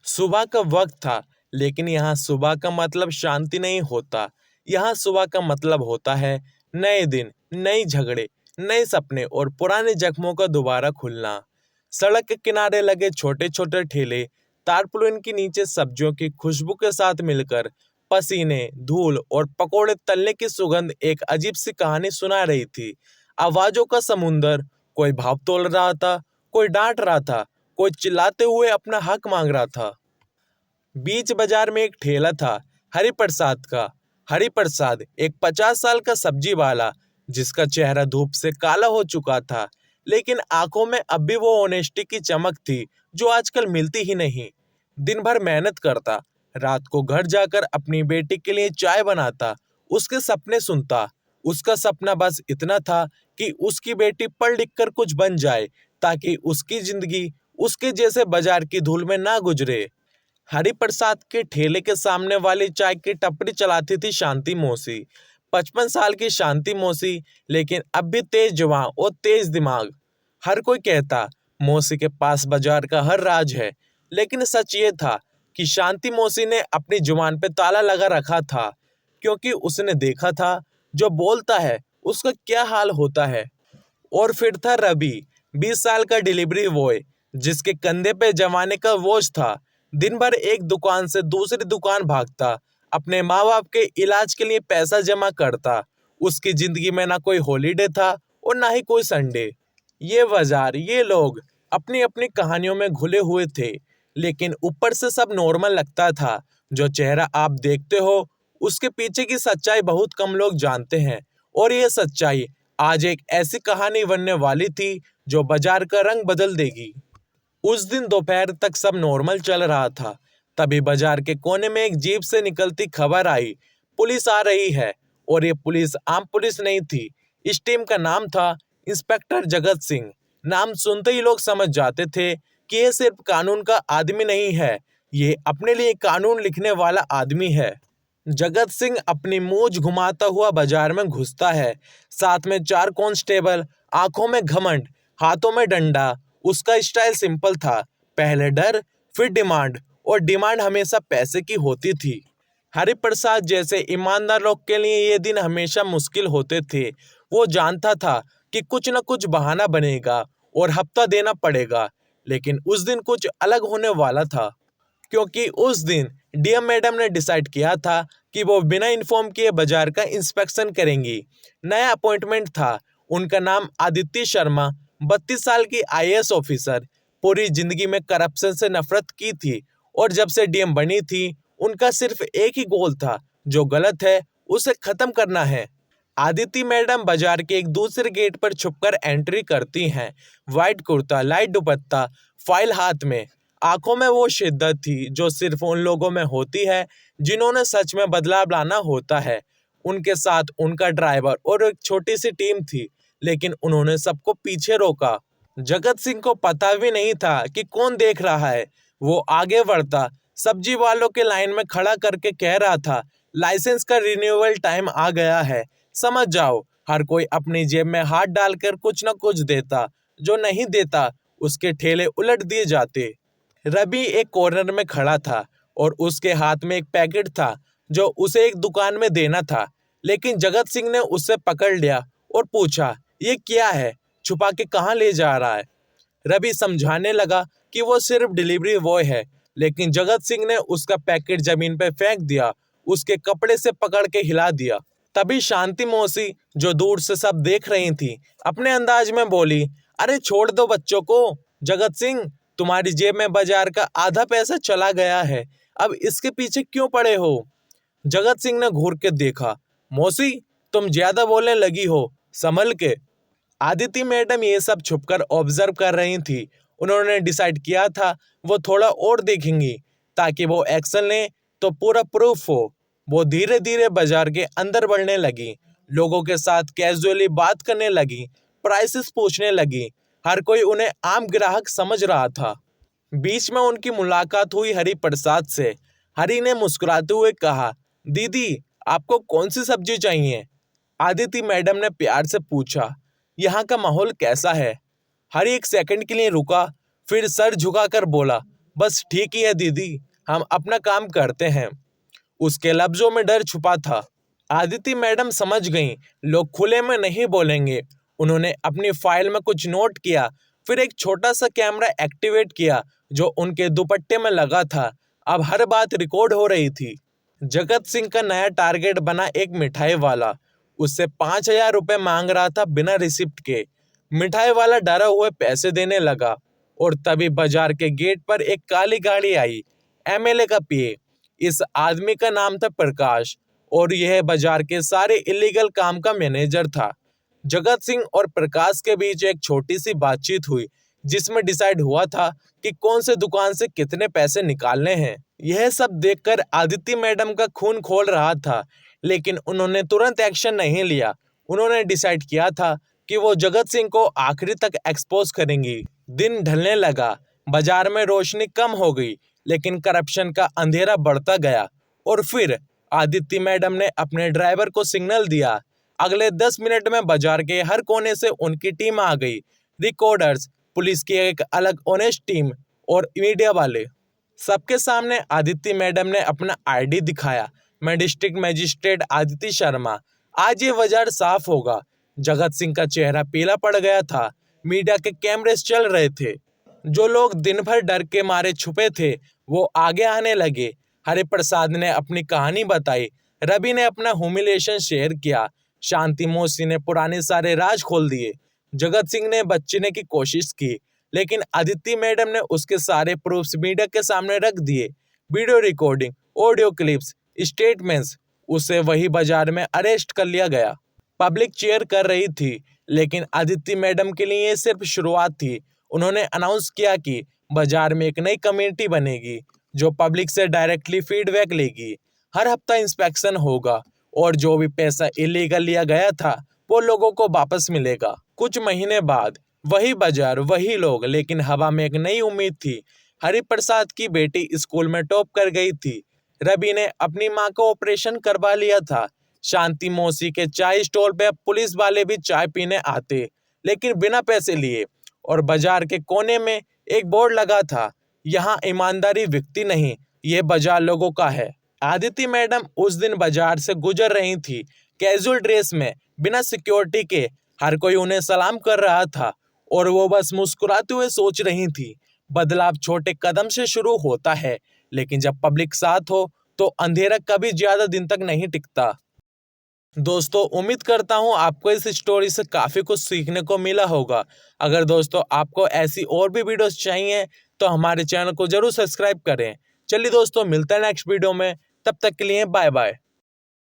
सुबह का वक्त था, लेकिन यहाँ सुबह का मतलब शांति नहीं होता। यहाँ सुबह का मतलब होता है नए दिन, नई झगड़े, नए सपने और पुराने जख्मों का दोबारा खुलना। सड़क के किनारे लगे छोटे छोटे ठेले तारपुलिन के नीचे सब्जियों की खुशबू के साथ मिलकर पसीने, धूल और पकोड़े तलने की सुगंध एक अजीब सी कहानी सुना रही थी। आवाजों का समुंदर, कोई भाव तोल रहा था, कोई डांट रहा था, कोई चिल्लाते हुए अपना हक मांग रहा था। बीच बाजार में एक ठेला था, हरिप्रसाद का। हरिप्रसाद एक 50 साल का सब्जी वाला, जिसका चेहरा धूप से काला हो चुका था, लेकिन आंखों में अब भी वो ऑनेस्टी की चमक थी जो आजकल मिलती ही नहीं। दिन भर मेहनत करता, रात को घर जाकर अपनी बेटी के लिए चाय बनाता, उसके सपने सुनता। उसका सपना बस इतना था कि उसकी बेटी पढ़ लिख कर कुछ बन जाए, ताकि उसकी जिंदगी उसके जैसे बाजार की धूल में ना गुजरे। हरिप्रसाद के ठेले के सामने वाली चाय की टपरी चलाती थी शांति मौसी। 55 साल की शांति मौसी, लेकिन अब भी तेज जुबान और तेज दिमाग। हर कोई कहता मौसी के पास बाजार का हर राज है, लेकिन सच ये था कि शांति मौसी ने अपनी जुबान पे ताला लगा रखा था, क्योंकि उसने देखा था जो बोलता है उसका क्या हाल होता है। और फिर था रवि, 20 साल का डिलीवरी बॉय, जिसके कंधे पे जमाने का बोझ था। दिन भर एक दुकान से दूसरी दुकान भागता, अपने माँ बाप के इलाज के लिए पैसा जमा करता। उसकी जिंदगी में ना कोई हॉलीडे था और ना ही कोई संडे। ये बाजार, ये लोग अपनी अपनी कहानियों में घुले हुए थे, लेकिन ऊपर से सब नॉर्मल लगता था। जो चेहरा आप देखते हो, उसके पीछे की सच्चाई बहुत कम लोग जानते हैं। और ये सच्चाई आज एक ऐसी कहानी बनने वाली थी जो बाजार का रंग बदल देगी। उस दिन दोपहर तक सब नॉर्मल चल रहा था। तभी बाजार के कोने में एक जीप से निकलती खबर आई, पुलिस आ रही है। और ये पुलिस आम पुलिस नहीं थी। इस टीम का नाम था इंस्पेक्टर जगत सिंह। नाम सुनते ही लोग समझ जाते थे कि ये सिर्फ कानून का आदमी नहीं है, ये अपने लिए कानून लिखने वाला आदमी है। जगत सिंह अपनी मूंछ घुमाता हुआ बाजार में घुसता है, साथ में 4 कांस्टेबल, आंखों में घमंड, हाथों में डंडा। उसका स्टाइल सिंपल था, पहले डर, फिर डिमांड, और डिमांड हमेशा पैसे की होती थी। हरिप्रसाद जैसे ईमानदार लोग के लिए ये दिन हमेशा मुश्किल होते थे। वो जानता था कि कुछ न कुछ बहाना बनेगा और हफ्ता देना पड़ेगा, लेकिन उस दिन कुछ अलग होने वाला था, क्योंकि उस दिन डीएम मैडम ने डिसाइड किया था कि वो बिना इन्फॉर्म किए बाजार का इंस्पेक्शन करेंगी। नया अपॉइंटमेंट था, उनका नाम आदित्य शर्मा, 32 साल की आईएएस ऑफिसर। पूरी जिंदगी में करप्शन से नफरत की थी, और जब से डीएम बनी थी उनका सिर्फ एक ही गोल था, जो गलत है उसे खत्म करना है। आदिति मैडम बाजार के एक दूसरे गेट पर छुपकर एंट्री करती हैं। व्हाइट कुर्ता, लाइट दुपट्टा, फाइल हाथ में। आंखों में वो शिद्दत थी जो सिर्फ उन लोगों में होती है जिन्होंने सच में बदलाव लाना होता है। उनके साथ उनका ड्राइवर और एक छोटी सी टीम थी, लेकिन उन्होंने सबको पीछे रोका। जगत सिंह को पता भी नहीं था कि कौन देख रहा है। वो आगे बढ़ता, सब्जी वालों के लाइन में खड़ा करके कह रहा था, लाइसेंस का रिन्यूअल टाइम आ गया है, समझ जाओ। हर कोई अपनी जेब में हाथ डालकर कुछ न कुछ देता, जो नहीं देता उसके ठेले उलट दिए जाते। रवि एक कॉर्नर में खड़ा था और उसके हाथ में एक पैकेट था जो उसे एक दुकान में देना था, लेकिन जगत सिंह ने उससे पकड़ लिया और पूछा, ये क्या है, छुपा के कहाँ ले जा रहा है। रवि समझाने लगा कि वो सिर्फ डिलीवरी बॉय है, लेकिन जगत सिंह ने उसका पैकेट जमीन पर फेंक दिया, उसके कपड़े से पकड़ के हिला दिया। तभी शांति मौसी, जो दूर से सब देख रही थी, अपने अंदाज में बोली, अरे छोड़ दो बच्चों को। जगत सिंह, तुम्हारी जेब में बाजार का आधा पैसा चला गया है, अब इसके पीछे क्यों पड़े हो। जगत सिंह ने घूर के देखा, मौसी तुम ज्यादा बोलने लगी हो, संभल के। आदिति मैडम ये सब छुपकर ऑब्जर्व कर रही थी। उन्होंने डिसाइड किया था वो थोड़ा और देखेंगी, ताकि वो एक्शन ले तो पूरा प्रूफ हो। वो धीरे धीरे बाजार के अंदर बढ़ने लगी, लोगों के साथ कैजुअली बात करने लगी, प्राइसेस पूछने लगी। हर कोई उन्हें आम ग्राहक समझ रहा था। बीच में उनकी मुलाकात हुई हरि प्रसाद से। हरि ने मुस्कुराते हुए कहा, दीदी आपको कौन सी सब्जी चाहिए। आदिति मैडम ने प्यार से पूछा, यहाँ का माहौल कैसा है। हरि एक सेकंड के लिए रुका, फिर सर झुकाकर बोला, बस ठीक ही है दीदी, हम अपना काम करते हैं। उसके लफ्जों में डर छुपा था। आदिति मैडम समझ गईं, लोग खुले में नहीं बोलेंगे। उन्होंने अपनी फाइल में कुछ नोट किया, फिर एक छोटा सा कैमरा एक्टिवेट किया जो उनके दुपट्टे में लगा था। अब हर बात रिकॉर्ड हो रही थी। जगत सिंह का नया टारगेट बना एक मिठाई वाला। उससे 5,000 रुपये मांग रहा था बिना रिसिप्ट के। मिठाई वाला डरा हुए पैसे देने लगा और तभी बाजार के गेट पर एक काली गाड़ी आई। एमएलए का पीए। इस आदमी का नाम था प्रकाश और यह बाजार के सारे इलीगल काम का मैनेजर था। जगत सिंह और प्रकाश के बीच एक छोटी सी बातचीत हुई जिसमें डिसाइड हुआ था कि कौन से दुकान से कितने पैसे निकालने हैं। यह सब देखकर आदिति मैडम का खून खोल रहा था, लेकिन उन्होंने तुरंत एक्शन नहीं लिया। उन्होंने डिसाइड किया था कि वो जगत सिंह को आखिरी तक एक्सपोज करेंगी। दिन ढलने लगा, बाजार में रोशनी कम हो गई, लेकिन करप्शन का अंधेरा बढ़ता गया। और फिर आदित्य मैडम ने अपने ड्राइवर को सिग्नल दिया। अगले 10 मिनट में बाजार के हर कोने से उनकी टीम आ गई। रिकॉर्डर्स, पुलिस की एक अलग ऑनेस्ट टीम और मीडिया वाले। सबके सामने आदित्य मैडम ने अपना आईडी दिखाया। मैं डिस्ट्रिक्ट मजिस्ट्रेट आदित्य शर्मा। आज ये बाजार साफ होगा। जगत सिंह का चेहरा पीला पड़ गया था। मीडिया के कैमरे चल रहे थे। जो लोग दिन भर डर के मारे छुपे थे वो आगे आने लगे। हरिप्रसाद ने अपनी कहानी बताई। रवि ने अपना ह्यूमिलेशन शेयर किया। शांति मौसी ने पुराने सारे राज खोल दिए। जगत सिंह ने बचने की कोशिश की, लेकिन आदित्य मैडम ने उसके सारे प्रूफ्स मीडिया के सामने रख दिए। Video recording, audio clips, statements. उसे वही बाजार में अरेस्ट कर लिया गया। पब्लिक चीयर कर रही थी, लेकिन आदित्य मैडम के लिए ये सिर्फ शुरुआत थी। उन्होंने अनाउंस किया कि बाजार में एक नई कमेटी बनेगी जो पब्लिक से डायरेक्टली फीडबैक लेगी। हर हफ्ता इंस्पेक्शन होगा और जो भी पैसा इलीगल लिया गया था वो लोगों को वापस मिलेगा। कुछ महीने बाद वही बाजार, वही लोग, लेकिन हवा में एक नई उम्मीद थी। हरिप्रसाद की बेटी स्कूल में टॉप कर गई थी। रवि ने अपनी माँ को ऑपरेशन करवा लिया था। शांति मौसी के चाय स्टॉल पे अब पुलिस वाले भी चाय पीने आते, लेकिन बिना पैसे लिए। और बाजार के कोने में एक बोर्ड लगा था, यहाँ ईमानदारी बिकती नहीं, ये बाजार लोगों का है। आदिति मैडम उस दिन बाजार से गुजर रही थी, कैजुअल ड्रेस में, बिना सिक्योरिटी के। हर कोई उन्हें सलाम कर रहा था और वो बस मुस्कुराते हुए सोच रही थी, बदलाव छोटे कदम से शुरू होता है, लेकिन जब पब्लिक साथ हो तो अंधेरा कभी ज्यादा दिन तक नहीं टिकता। दोस्तों, उम्मीद करता हूँ आपको इस स्टोरी से काफ़ी कुछ सीखने को मिला होगा। अगर दोस्तों आपको ऐसी और भी वीडियोस चाहिए तो हमारे चैनल को जरूर सब्सक्राइब करें। चलिए दोस्तों, मिलते हैं नेक्स्ट वीडियो में। तब तक के लिए बाय बाय।